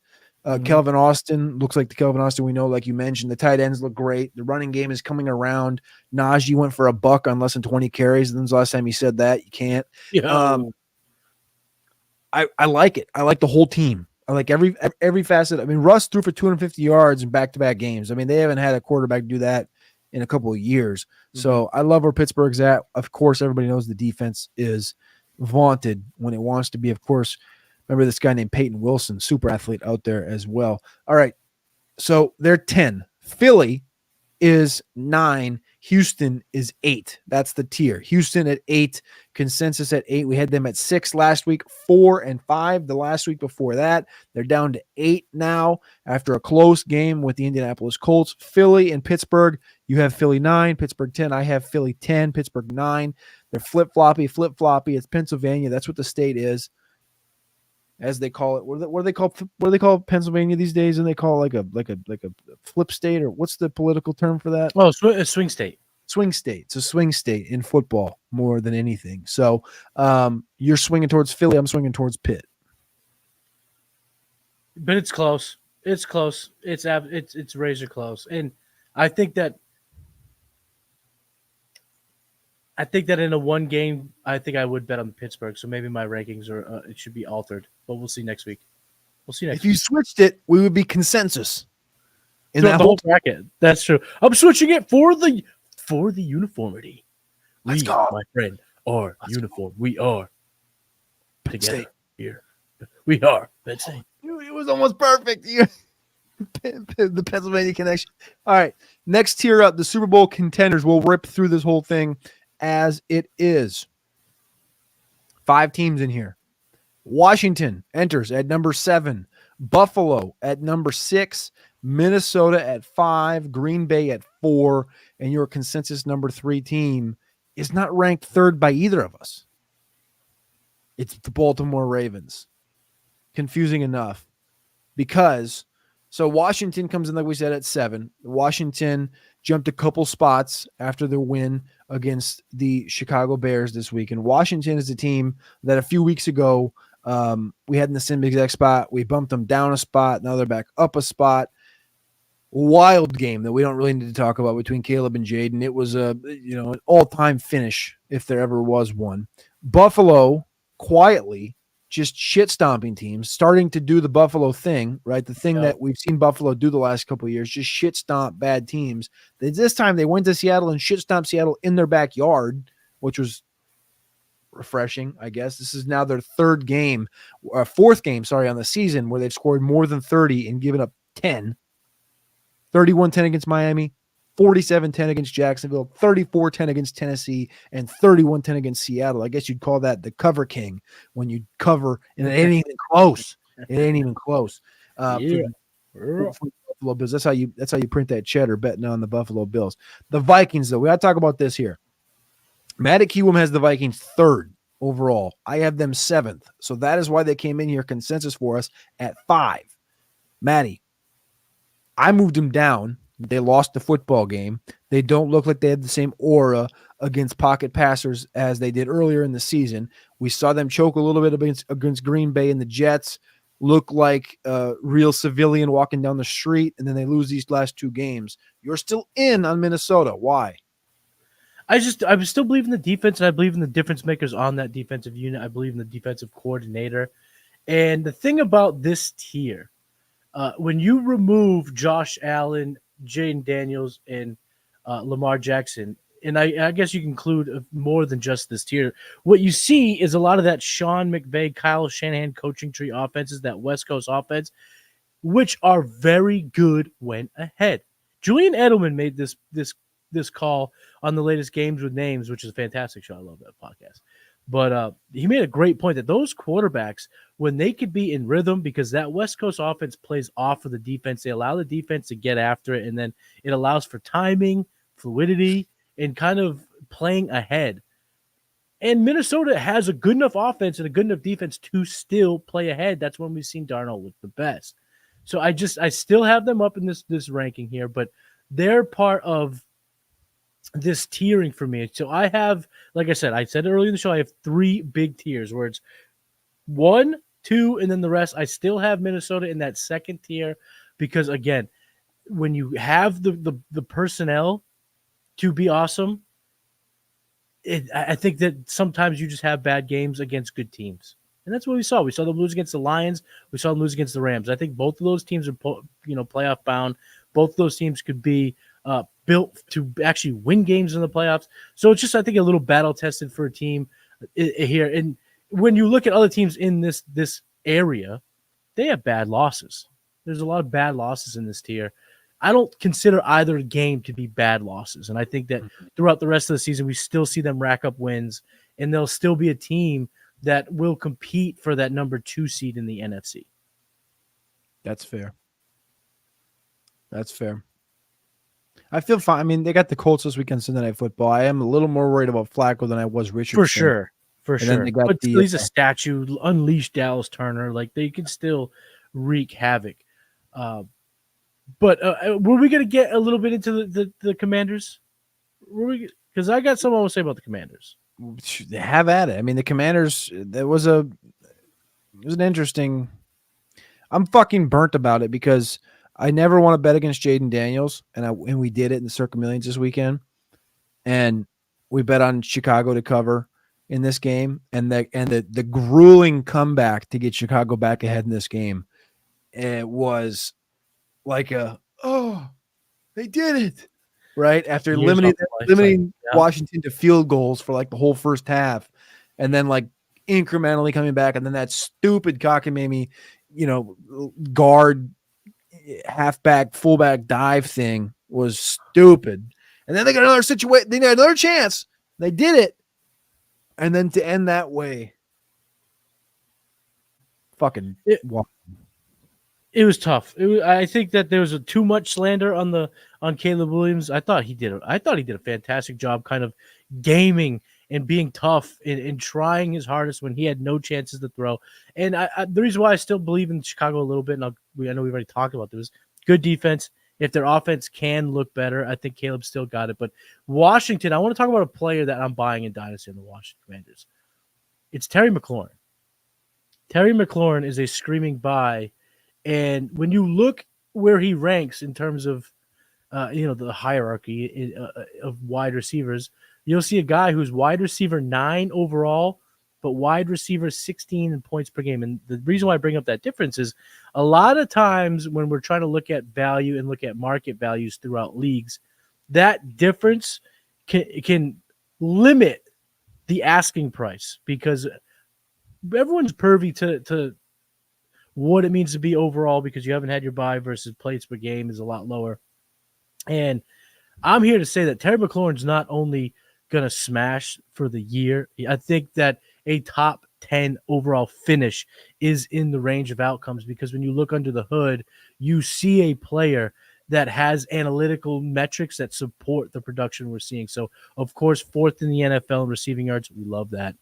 Speaker 1: Kelvin Austin looks like the Kelvin Austin we know, like you mentioned. The tight ends look great. The running game is coming around. Najee went for $1 on less than 20 carries. When's the last time he said that? You can't.
Speaker 2: Yeah.
Speaker 1: I like it. I like the whole team. I like every facet. Russ threw for 250 yards in back-to-back games. They haven't had a quarterback do that in a couple of years. So I love where Pittsburgh's at. Of course, everybody knows the defense is vaunted when it wants to be. Of course, remember this guy named Peyton Wilson, super athlete out there as well. All right, so they're 10. Philly is 9. Houston is 8. That's the tier. Houston at 8, consensus at 8. We had them at 6 last week, 4 and 5 the last week before that. They're down to 8 now after a close game with the Indianapolis Colts. Philly and Pittsburgh, you have Philly 9, Pittsburgh 10. I have Philly 10, Pittsburgh 9. They're flip-floppy. It's Pennsylvania. That's what the state is, as they call it. What do they call Pennsylvania these days? And they call it like a flip state, or what's the political term for that?
Speaker 2: Oh, a swing state.
Speaker 1: Swing state. It's a swing state in football more than anything. So you're swinging towards Philly. I'm swinging towards Pitt.
Speaker 2: But it's close. It's close. It's razor close. And I think that in a one game, I think I would bet on Pittsburgh. So maybe my rankings it should be altered. But we'll see next week.
Speaker 1: If you switched it, we would be consensus in
Speaker 2: that whole bracket. That's true. I'm switching it for the uniformity.
Speaker 1: Let's go,
Speaker 2: my friend. Our uniform. We are together here. We are. Let's say
Speaker 1: it was almost perfect. The Pennsylvania connection. All right. Next tier up, the Super Bowl contenders. We'll rip through this whole thing as it is. 5 teams in here. Washington enters at number 7. Buffalo at number 6. Minnesota at 5. Green Bay at 4. And your consensus number 3 team is not ranked third by either of us. It's the Baltimore Ravens. Confusing enough. Because, so Washington comes in, like we said, at 7. Washington jumped a couple spots after their win against the Chicago Bears this week. And Washington is a team that a few weeks ago we had in the same exact spot. We bumped them down a spot. Now they're back up a spot. Wild game that we don't really need to talk about between Caleb and Jaden. It was an all-time finish if there ever was one. Buffalo quietly just shit-stomping teams, starting to do the Buffalo thing, right? The thing that we've seen Buffalo do the last couple of years, just shit-stomp bad teams. This time they went to Seattle and shit-stomped Seattle in their backyard, which was refreshing, I guess. This is now their fourth game, on the season where they've scored more than 30 and given up 10. 31-10 against Miami, 47-10 against Jacksonville, 34-10 against Tennessee, and 31-10 against Seattle. I guess you'd call that the cover king when you cover, and it ain't even close. It ain't even close. For Buffalo Bills. That's how you print that cheddar, betting on the Buffalo Bills. The Vikings, though, we got to talk about this here. Matty Kiwoom has the Vikings 3rd overall. I have them 7th. So that is why they came in here consensus for us at 5. Matty, I moved them down. They lost the football game. They don't look like they had the same aura against pocket passers as they did earlier in the season. We saw them choke a little bit against Green Bay, and the Jets look like a real civilian walking down the street, and then they lose these last 2 games. You're still in on Minnesota. Why?
Speaker 2: I still believe in the defense, and I believe in the difference makers on that defensive unit. I believe in the defensive coordinator. And the thing about this tier, when you remove Josh Allen, Jaden Daniels, and Lamar Jackson, and I guess you can include more than just this tier, what you see is a lot of that Sean McVay, Kyle Shanahan coaching tree offenses, that West Coast offense, which are very good when ahead. Julian Edelman made this call on the latest Games with Names, which is a fantastic show. I love that podcast. But he made a great point that those quarterbacks, when they could be in rhythm, because that West Coast offense plays off of the defense, they allow the defense to get after it, and then it allows for timing, fluidity, and kind of playing ahead. And Minnesota has a good enough offense and a good enough defense to still play ahead. That's when we've seen Darnold look the best. So I still have them up in this ranking here, but they're part of this tiering for me. So I have, like I said earlier in the show, I have 3 big tiers where it's 1, 2, and then the rest. I still have Minnesota in that 2nd tier because, again, when you have the personnel to be awesome, I think that sometimes you just have bad games against good teams. And that's what we saw. We saw them lose against the Lions. We saw them lose against the Rams. I think both of those teams are playoff bound. Both of those teams could be built to actually win games in the playoffs. So it's just, I think, a little battle tested for a team here. And when you look at other teams in this area, they have bad losses. There's a lot of bad losses in this tier. I don't consider either game to be bad losses. And I think that throughout the rest of the season, we still see them rack up wins, and they'll still be a team that will compete for that number 2 seed in the NFC.
Speaker 1: That's fair. I feel fine. I mean, they got the Colts this weekend, Sunday Night Football. I am a little more worried about Flacco than I was Richardson.
Speaker 2: For sure. But he's a statue. Unleash Dallas Turner. Like, they could still wreak havoc. But were we going to get a little bit into the Commanders? Because I got something I want to say about the Commanders.
Speaker 1: Have at it. I mean, the Commanders, it was an interesting. I'm fucking burnt about it because I never want to bet against Jaden Daniels, and we did it in the Circa Millions this weekend, and we bet on Chicago to cover in this game, and the grueling comeback to get Chicago back ahead in this game, it was like they did it right after limiting Washington to field goals for like the whole first half, and then like incrementally coming back, and then that stupid cockamamie, guard halfback, fullback dive thing was stupid. And then they got another situation. They got another chance. They did it. And then to end that way, fucking
Speaker 2: it was tough. I think that there was too much slander on Caleb Williams. I thought he did a fantastic job kind of gaming and being tough and trying his hardest when he had no chances to throw. And the reason why I still believe in Chicago a little bit, and I know we've already talked about this, good defense. If their offense can look better, I think Caleb still got it. But Washington, I want to talk about a player that I'm buying in Dynasty in the Washington Commanders. It's Terry McLaurin. Terry McLaurin is a screaming buy. And when you look where he ranks in terms of, the hierarchy of wide receivers, you'll see a guy who's wide receiver 9 overall, but wide receiver 16 in points per game. And the reason why I bring up that difference is a lot of times when we're trying to look at value and look at market values throughout leagues, that difference can limit the asking price because everyone's pervy to what it means to be overall because you haven't had your bye versus plays per game is a lot lower. And I'm here to say that Terry McLaurin's not only going to smash for the year, I think that a top 10 overall finish is in the range of outcomes because when you look under the hood, you see a player that has analytical metrics that support the production we're seeing. So, of course, 4th in the NFL in receiving yards. We love that.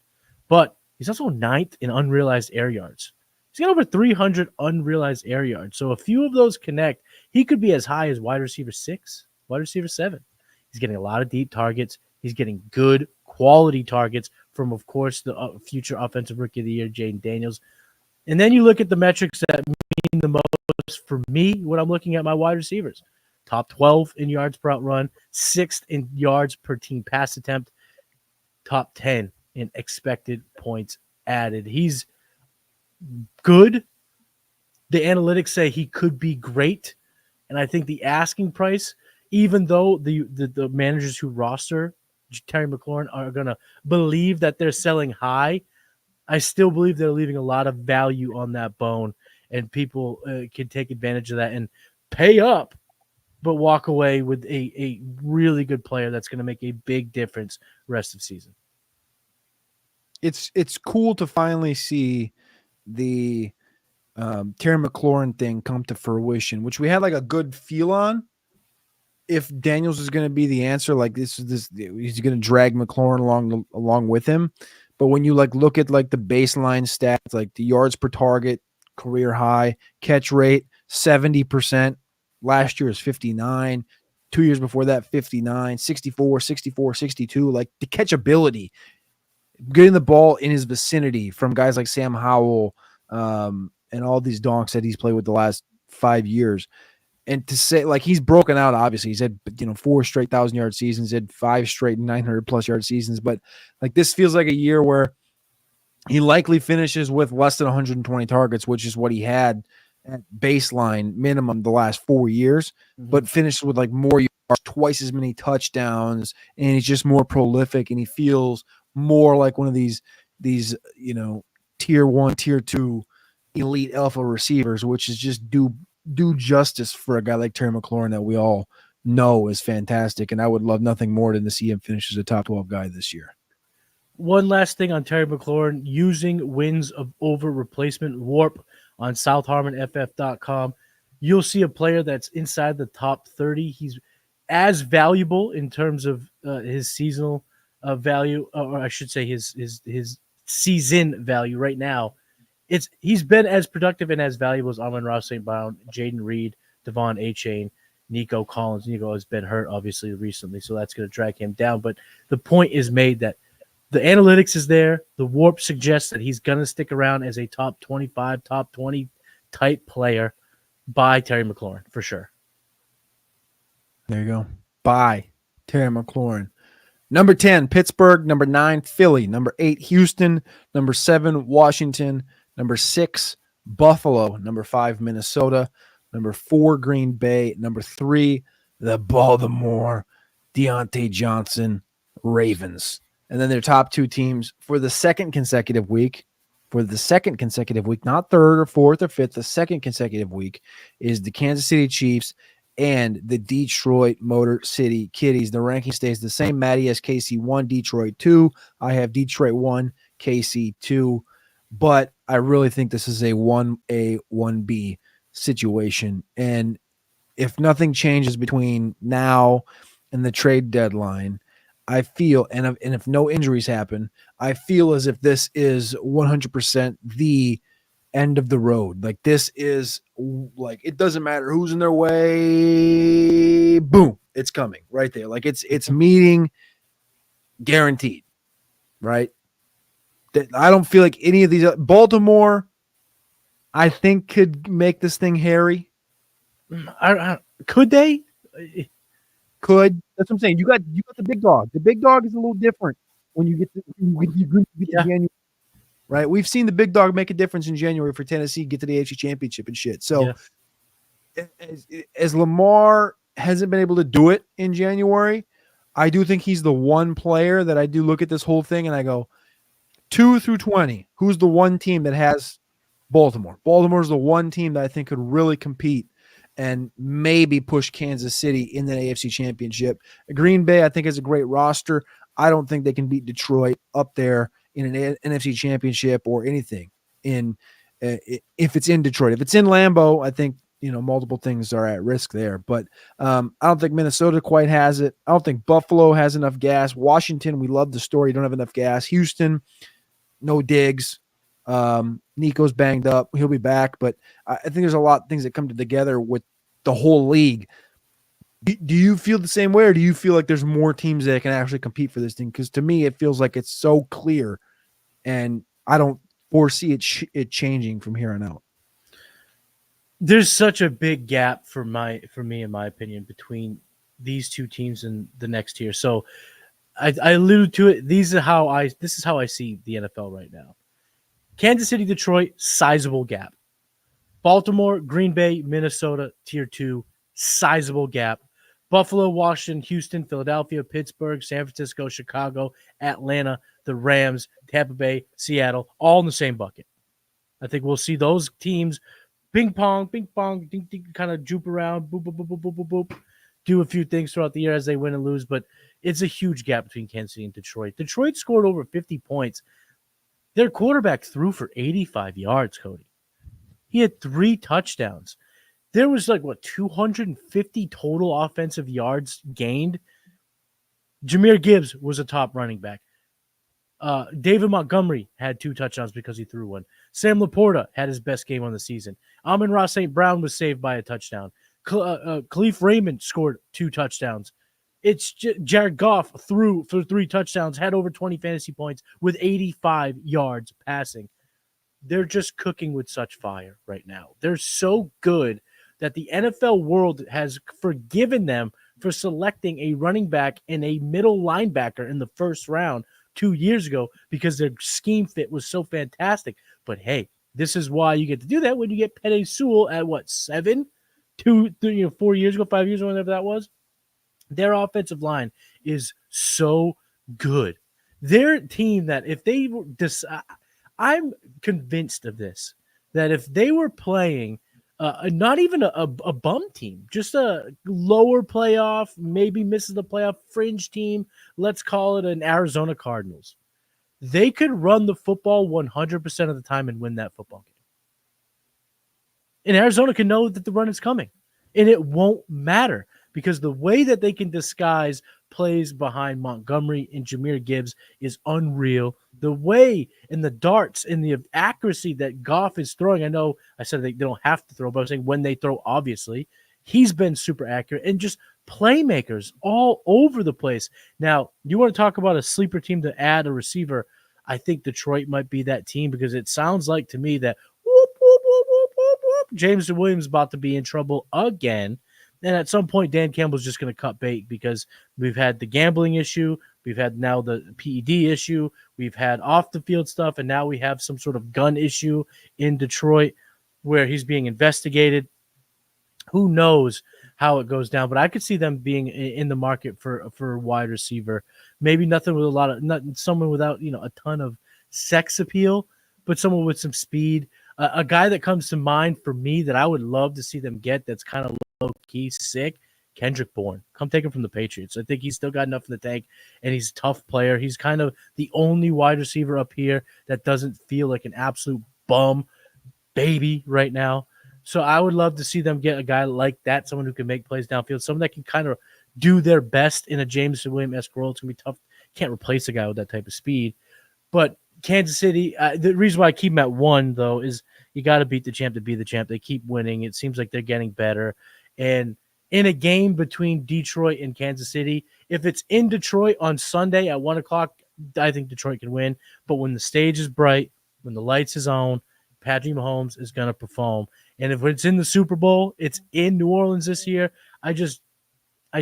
Speaker 2: But he's also 9th in unrealized air yards. He's got over 300 unrealized air yards. So a few of those connect. He could be as high as wide receiver 6, wide receiver 7. He's getting a lot of deep targets. He's getting good quality targets from, of course, the future offensive rookie of the year, Jaden Daniels. And then you look at the metrics that mean the most for me when I'm looking at my wide receivers. Top 12 in yards per out run, 6th in yards per team pass attempt, top 10 in expected points added. He's good. The analytics say he could be great. And I think the asking price, even though the managers who roster Terry McLaurin are going to believe that they're selling high, I still believe they're leaving a lot of value on that bone. And people can take advantage of that and pay up, but walk away with a really good player that's going to make a big difference rest of season.
Speaker 1: It's cool to finally see the Terry McLaurin thing come to fruition, which we had like a good feel on. If Daniels is going to be the answer, like this, he's going to drag McLaurin along with him. But when you like look at like the baseline stats, like the yards per target, career high, catch rate 70%. Last year is 59. 2 years before that, 59, 64, 64, 62. Like the catchability, getting the ball in his vicinity from guys like Sam Howell and all these donks that he's played with the last 5 years. And to say, like, he's broken out, obviously. He's had, 4 straight 1,000-yard seasons, had 5 straight 900-plus-yard seasons. But, like, this feels like a year where he likely finishes with less than 120 targets, which is what he had at baseline minimum the last 4 years, but finishes with, like, more yards, twice as many touchdowns, and he's just more prolific, and he feels more like one of these tier 1, tier 2 elite alpha receivers, which is just do justice for a guy like Terry McLaurin that we all know is fantastic. And I would love nothing more than to see him finish as a top 12 guy this year.
Speaker 2: One last thing on Terry McLaurin, using wins of over replacement warp on SouthHarmonFF.com. You'll see a player that's inside the top 30. He's as valuable in terms of his seasonal value, or I should say his season value right now. He's been as productive and as valuable as Amon-Ra St. Brown, Jaden Reed, Devon Achane, Nico Collins. Nico has been hurt, obviously, recently, so that's going to drag him down. But the point is made that the analytics is there. The warp suggests that he's going to stick around as a top 25, top 20 type player by Terry McLaurin, for sure.
Speaker 1: There you go. By Terry McLaurin. Number 10, Pittsburgh. Number 9, Philly. Number 8, Houston. Number 7, Washington. Number 6, Buffalo. Number 5, Minnesota. Number 4, Green Bay. Number 3, the Baltimore Deontay Johnson Ravens. And then their top 2 teams for the second consecutive week, for the second consecutive week, not third or fourth or fifth, the second consecutive week is the Kansas City Chiefs and the Detroit Motor City Kitties. The ranking stays the same. Matty has KC 1, Detroit 2. I have Detroit 1, KC 2. But I really think this is a 1A, 1B situation. And if nothing changes between now and the trade deadline, I feel, and if no injuries happen, I feel as if this is 100% the end of the road. Like this is like, it doesn't matter who's in their way. Boom, it's coming right there. Like it's meeting guaranteed, right? That I don't feel like any of these Baltimore, I think could make this thing hairy.
Speaker 2: Could they?
Speaker 1: Could. That's what I'm saying. You got the big dog. The big dog is a little different when you get to January, right? We've seen the big dog make a difference in January for Tennessee, get to the AFC Championship and shit. So as Lamar hasn't been able to do it in January, I do think he's the one player that I do look at this whole thing and I go 2 through 20. Who's the one team that has Baltimore? Baltimore's the one team that I think could really compete and maybe push Kansas City in the AFC Championship. Green Bay, I think, has a great roster. I don't think they can beat Detroit up there in an NFC Championship or anything. If it's in Detroit, if it's in Lambeau, I think multiple things are at risk there. But I don't think Minnesota quite has it. I don't think Buffalo has enough gas. Washington, we love the story. Don't have enough gas. Houston, no Diggs. Nico's banged up. He'll be back, but I think there's a lot of things that come together with the whole league. Do you feel the same way, or do you feel like there's more teams that can actually compete for this thing? Because to me, it feels like it's so clear, and I don't foresee it changing from here on out.
Speaker 2: There's such a big gap for me, in my opinion, between these two teams and the next tier. So I alluded to it. This is how I see the NFL right now. Kansas City, Detroit, sizable gap. Baltimore, Green Bay, Minnesota, tier 2, sizable gap. Buffalo, Washington, Houston, Philadelphia, Pittsburgh, San Francisco, Chicago, Atlanta, the Rams, Tampa Bay, Seattle, all in the same bucket. I think we'll see those teams ping pong, ding, ding, kind of juke around, boop, boop, boop, boop, boop, boop, boop, do a few things throughout the year as they win and lose, but it's a huge gap between Kansas City and Detroit. Detroit scored over 50 points. Their quarterback threw for 85 yards, Cody. He had 3 touchdowns. There was 250 total offensive yards gained. Jahmyr Gibbs was a top running back. David Montgomery had 2 touchdowns because he threw one. Sam Laporta had his best game on the season. Amon-Ra St. Brown was saved by a touchdown. Khalif Raymond scored 2 touchdowns. It's Jared Goff threw for 3 touchdowns, had over 20 fantasy points with 85 yards passing. They're just cooking with such fire right now. They're so good that the NFL world has forgiven them for selecting a running back and a middle linebacker in the first round 2 years ago because their scheme fit was so fantastic. But hey, this is why you get to do that when you get Penei Sewell at 7, 2, 3, 4 years ago, 5 years ago, whatever that was. Their offensive line is so good. Their team that if they were I'm convinced of this, that if they were playing not even a bum team, just a lower playoff, maybe misses the playoff fringe team, let's call it an Arizona Cardinals, they could run the football 100% of the time and win that football game. And Arizona can know that the run is coming, and it won't matter because the way that they can disguise plays behind Montgomery and Jahmyr Gibbs is unreal. The way and the darts and the accuracy that Goff is throwing, I know I said they don't have to throw, but I'm saying when they throw, obviously, he's been super accurate and just playmakers all over the place. Now, you want to talk about a sleeper team to add a receiver, I think Detroit might be that team because it sounds like to me that James Williams is about to be in trouble again. And at some point, Dan Campbell's just going to cut bait because we've had the gambling issue. We've had now the PED issue. We've had off-the-field stuff, and now we have some sort of gun issue in Detroit where he's being investigated. Who knows how it goes down, but I could see them being in the market for a wide receiver. Maybe nothing with someone without a ton of sex appeal, but someone with some speed. A guy that comes to mind for me that I would love to see them get that's kind of low-key sick, Kendrick Bourne. Come take him from the Patriots. I think he's still got enough in the tank, and he's a tough player. He's kind of the only wide receiver up here that doesn't feel like an absolute bum baby right now. So I would love to see them get a guy like that, someone who can make plays downfield, someone that can kind of do their best in a Jameson Williams-esque role. It's going to be tough. Can't replace a guy with that type of speed. But Kansas City, the reason why I keep them at 1, though, is you got to beat the champ to be the champ. They keep winning. It seems like they're getting better. And in a game between Detroit and Kansas City, if it's in Detroit on Sunday at 1 o'clock, I think Detroit can win. But when the stage is bright, when the lights is on, Patrick Mahomes is going to perform. And if it's in the Super Bowl, it's in New Orleans this year, I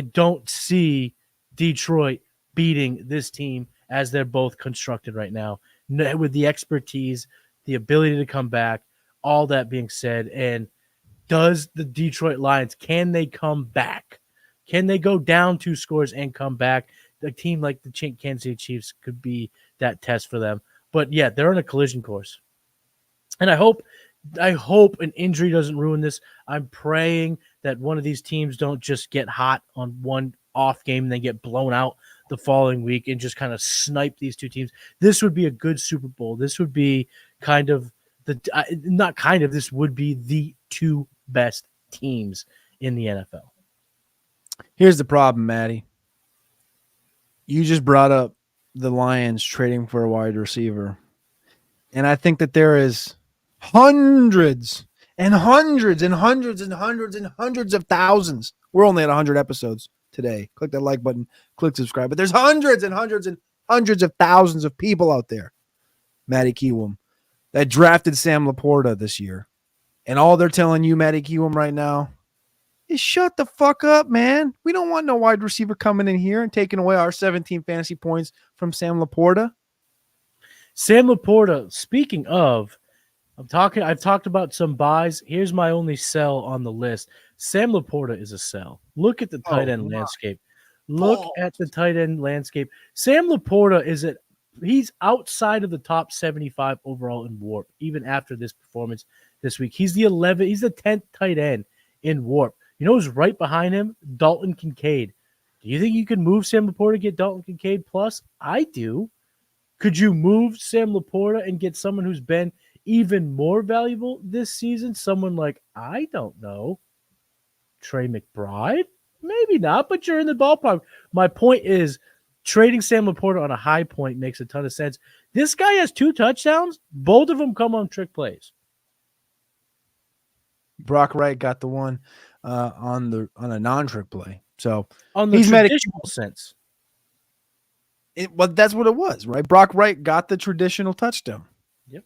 Speaker 2: don't see Detroit beating this team as they're both constructed right now, with the expertise, the ability to come back, all that being said. And does the Detroit Lions, can they come back? Can they go down 2 scores and come back? A team like the Kansas City Chiefs could be that test for them. But, yeah, they're on a collision course. And I hope an injury doesn't ruin this. I'm praying that one of these teams don't just get hot on one off game and then get blown out the following week and just kind of snipe these 2 teams. This would be a good Super Bowl. This would be this would be the 2 best teams in the NFL.
Speaker 1: Here's the problem, Matty. You just brought up the Lions trading for a wide receiver. And I think that there is hundreds and hundreds and hundreds and hundreds and hundreds of thousands. We're only at 100 episodes today. Click that like button, click subscribe. But there's hundreds and hundreds and hundreds of thousands of people out there, Matty Kiwoom, that drafted Sam Laporta this year. And all they're telling you, Matty Kiwoom, right now is shut the fuck up, man. We don't want no wide receiver coming in here and taking away our 17 fantasy points from Sam Laporta.
Speaker 2: Sam Laporta, speaking of, I've talked about some buys. Here's my only sell on the list. Sam Laporta is a sell. Look at the tight end landscape. Look at the tight end landscape. Sam Laporta he's outside of the top 75 overall in WARP, even after this performance this week. He's the 10th tight end in WARP. You know who's right behind him? Dalton Kincaid. Do you think you can move Sam Laporta to get Dalton Kincaid plus? I do. Could you move Sam Laporta and get someone who's been even more valuable this season? Someone like, I don't know, Trey McBride? Maybe not, but you're in the ballpark. My point is, trading Sam Laporta on a high point makes a ton of sense. This guy has 2 touchdowns. Both of them come on trick plays.
Speaker 1: Brock Wright got the one on a non-trick play. So
Speaker 2: on the traditional sense.
Speaker 1: Well, that's what it was, right? Brock Wright got the traditional touchdown.
Speaker 2: Yep.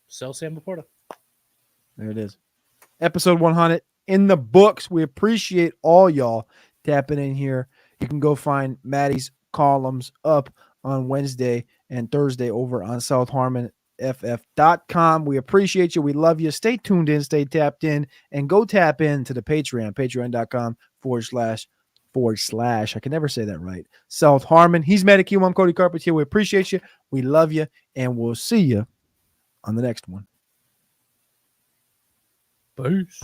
Speaker 2: Sell Sam Laporta.
Speaker 1: There it is. Episode 100 in the books. We appreciate all y'all tapping in here. You can go find Matty's columns up on Wednesday and Thursday over on SouthHarmonFF.com. We appreciate you. We love you. Stay tuned in, stay tapped in, and go tap into the Patreon, patreon.com// I can never say that right. South Harmon. He's Matty Kiwoom. I'm Cody Carpentier. We appreciate you. We love you. And we'll see you on the next one.
Speaker 2: Peace.